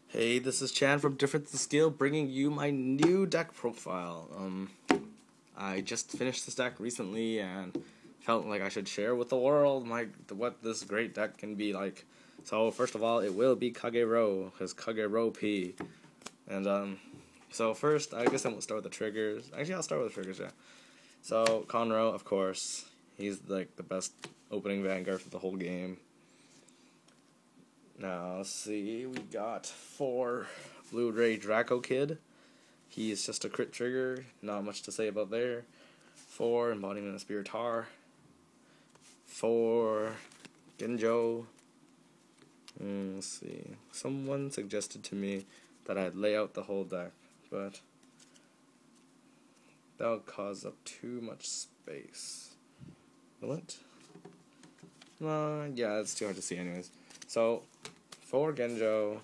Hey, this is Chan from DifferenceInSkill bringing you my new deck profile. I just finished this deck recently and felt like I should share with the world what this great deck can be like. So first of all, it will be Kagero, because Kagero P. And so first, I guess I won't start with the triggers. Actually, I'll start with the triggers, yeah. So Conroe, of course, he's like the best opening Vanguard for the whole game. Now, let's see, we got 4 Blue-Ray Draco Kid. He's just a crit trigger, not much to say about there. 4 Embodiment of Spear Tahr. 4 Genjo. Let's see, someone suggested to me that I'd lay out the whole deck, but that would cause up too much space. Will it? Yeah, it's too hard to see anyways. So, 4 Genjo,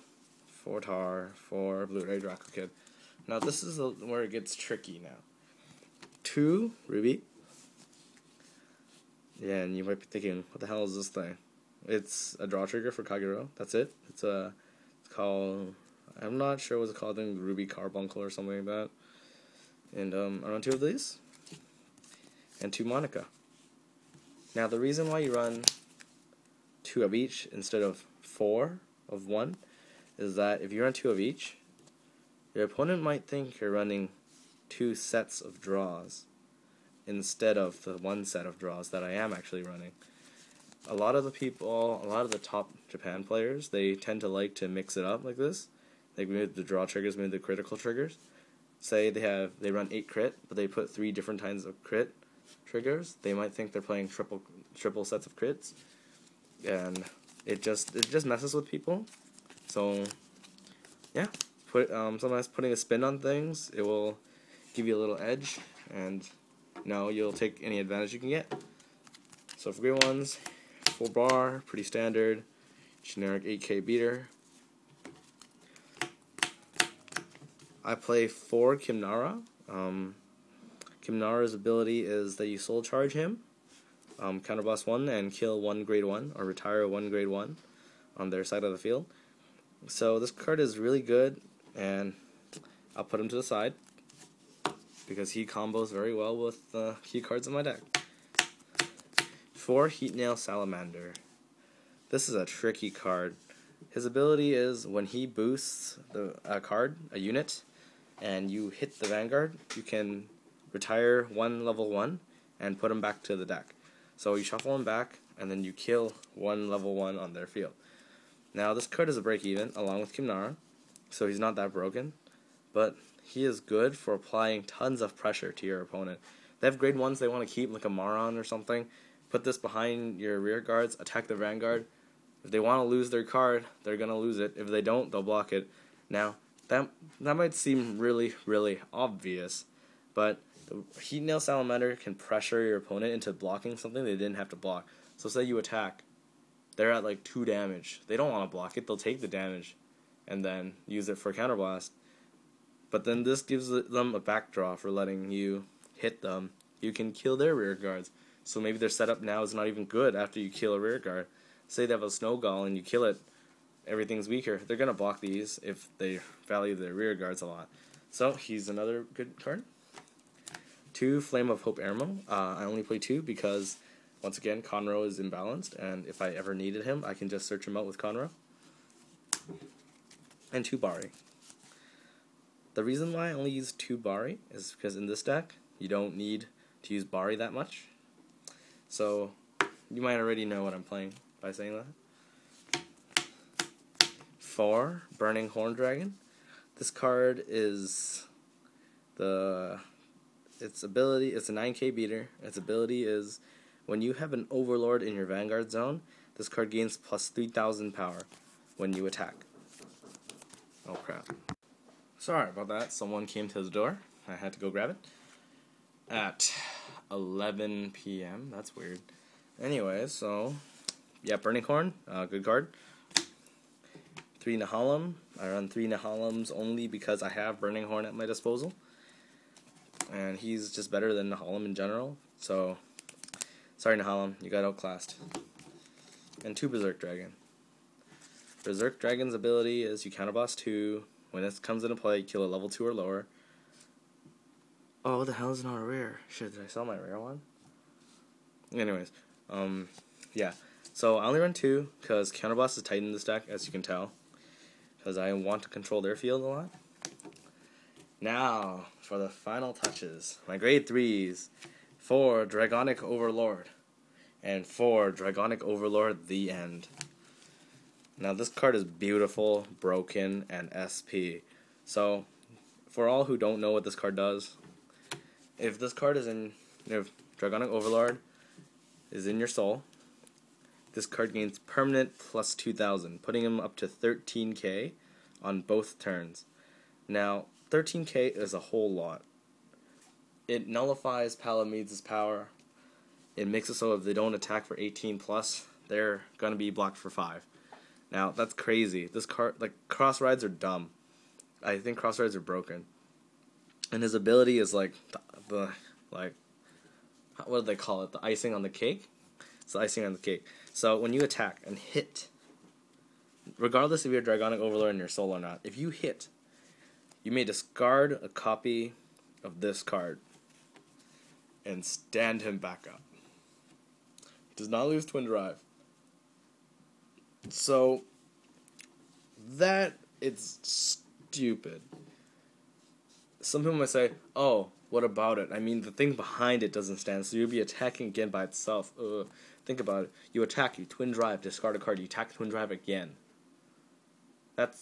4 Tahr, 4 Blue-Ray Draco Kid. Now this is where it gets tricky now. 2 Ruby. Yeah, and you might be thinking, what the hell is this thing? It's a draw trigger for Kagero. That's it. It's called, I'm not sure what it's called, I think Ruby Carbuncle or something like that. And I run 2 of these. And 2 Monica. Now the reason why you run 2 of each instead of 4 of one is that if you run 2 of each, your opponent might think you're running 2 sets of draws instead of the 1 set of draws that I am actually running. A lot of the top Japan players, they tend to like to mix it up like this. They move the draw triggers, move the critical triggers. Say they run 8 crit, but they put 3 different kinds of crit triggers. They might think they're playing triple sets of crits, and it just messes with people. So yeah, sometimes putting a spin on things, it will give you a little edge, and you'll take any advantage you can get. So for green ones, 4 Bahr, pretty standard, generic 8k beater. I play 4 Kimnara. Kimnara's ability is that you soul charge him, counterblast 1 and kill 1 grade 1, or retire 1 grade 1 on their side of the field. So this card is really good, and I'll put him to the side because he combos very well with the key cards in my deck. 4 Heat Nail Salamander. This is a tricky card. His ability is when he boosts a unit, and you hit the Vanguard, you can retire 1 level 1 and put him back to the deck. So you shuffle him back, and then you kill 1 level 1 on their field. Now this card is a break even, along with Kimnara, so he's not that broken, but he is good for applying tons of pressure to your opponent. They have grade 1s they want to keep, like a Maron or something. Put this behind your rear guards, attack the Vanguard. If they want to lose their card, they're going to lose it. If they don't, they'll block it. Now, that might seem really, really obvious, but the Heat Nail Salamander can pressure your opponent into blocking something they didn't have to block. So say you attack, they're at like 2 damage. They don't want to block it, they'll take the damage and then use it for counterblast. But then this gives them a backdraw for letting you hit them. You can kill their rear guards. So maybe their setup now is not even good after you kill a rear guard. Say they have a Snow Gall and you kill it, everything's weaker. They're going to block these if they value their rear guards a lot. So he's another good card. 2 Flame of Hope Aermo. I only play 2 because, once again, Conroe is imbalanced, and if I ever needed him, I can just search him out with Conroe. And 2 Barri. The reason why I only use 2 Barri is because in this deck, you don't need to use Barri that much. So, you might already know what I'm playing by saying that. 4 Burning Horn Dragon. This card is its ability, it's a 9k beater. Its ability is when you have an Overlord in your Vanguard zone, this card gains plus 3000 power when you attack. Oh crap. Sorry about that, someone came to the door. I had to go grab it. At 11 p.m. That's weird. Anyway, so yeah, Burning Horn, good card. 3 Nehalem. I run 3 Nehalems only because I have Burning Horn at my disposal, and he's just better than Nehalem in general. So sorry Nehalem, you got outclassed. And 2 Berserk Dragon. Berserk Dragon's ability is you counterboss 2. When it comes into play, kill a level 2 or lower. Oh, what the hell is not a rare? Shit, did I sell my rare one? Anyways, yeah. So I only run 2 because counterboss is tight in this deck, as you can tell. Because I want to control their field a lot. Now, for the final touches. My grade 3s. 4 Dragonic Overlord. And 4 Dragonic Overlord The End. Now this card is beautiful, broken, and SP. So, for all who don't know what this card does, if this card is in, if Dragonic Overlord is in your soul, this card gains permanent plus 2,000, putting him up to 13k on both turns. Now, 13k is a whole lot. It nullifies Palamedes' power. It makes it so if they don't attack for 18 plus, they're gonna be blocked for 5. Now, that's crazy. This card, like, cross rides are dumb. I think cross rides are broken. And his ability is like what do they call it? The icing on the cake? It's the icing on the cake. So when you attack and hit, regardless if you're Dragonic Overlord in your soul or not, if you hit, you may discard a copy of this card and stand him back up. He does not lose Twin Drive. So that it's stupid. Some people might say, oh, what about it? I mean, the thing behind it doesn't stand, so you'll be attacking again by itself. Think about it. You attack, you Twin Drive, discard a card, you attack Twin Drive again. That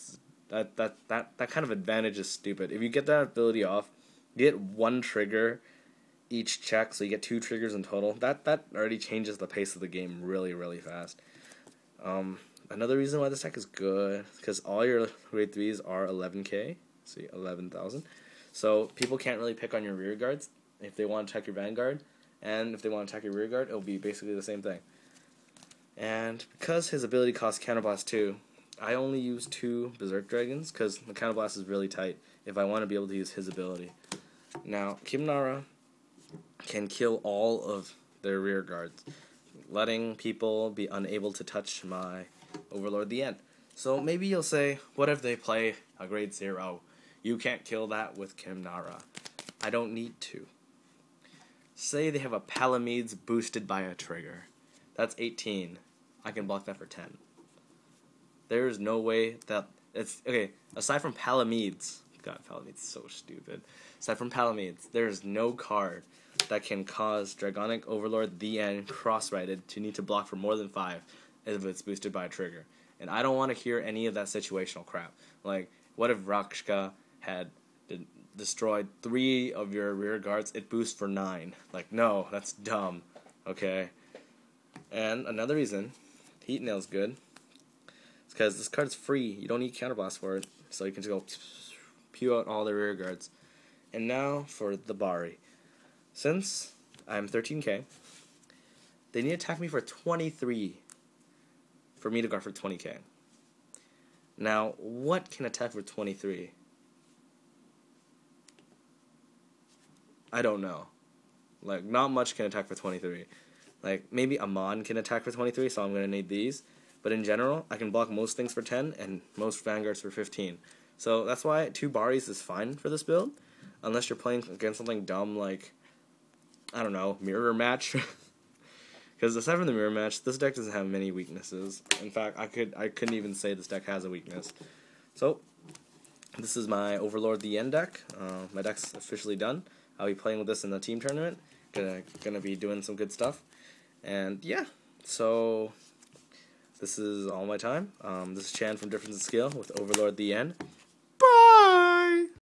kind of advantage is stupid. If you get that ability off, you get 1 trigger each check, so you get 2 triggers in total. That already changes the pace of the game really, really fast. Another reason why this deck is good is because all your grade 3s are 11k, see, 11,000. So people can't really pick on your rear guards if they want to attack your Vanguard, and if they want to attack your rear guard, it'll be basically the same thing. And because his ability costs counterblast 2, I only use 2 Berserk Dragons because the counterblast is really tight if I want to be able to use his ability. Now, Kimnara can kill all of their rear guards, letting people be unable to touch my Overlord The End. So maybe you'll say, what if they play a grade 0? You can't kill that with Kimnara. I don't need to. Say they have a Palamedes boosted by a trigger. That's 18. I can block that for 10. There's no way that it's okay. Aside from Palamedes, God, Palamedes is so stupid. Aside from Palamedes, there's no card that can cause Dragonic Overlord The End cross-righted to need to block for more than 5 if it's boosted by a trigger. And I don't want to hear any of that situational crap. Like, what if Rakshka had destroyed 3 of your rear guards? It boosts for 9. Like, no, that's dumb. Okay. And another reason Heat Nail's good is because this card's free. You don't need counterblast for it. So you can just go pew out all the rear guards. And now for the Barri. Since I'm 13k, they need to attack me for 23 for me to guard for 20k. Now, what can attack for 23? I don't know. Like, not much can attack for 23. Like, maybe Amon can attack for 23, so I'm going to need these. But in general, I can block most things for 10 and most Vanguards for 15. So that's why 2 Barris is fine for this build. Unless you're playing against something dumb like, I don't know, Mirror Match. Because aside from the Mirror Match, this deck doesn't have many weaknesses. In fact, I couldn't even say this deck has a weakness. So, this is my Overlord The End deck. My deck's officially done. I'll be playing with this in the team tournament. Gonna be doing some good stuff. And yeah, so this is all my time. This is Chan from DifferenceInSkill with Overlord The End.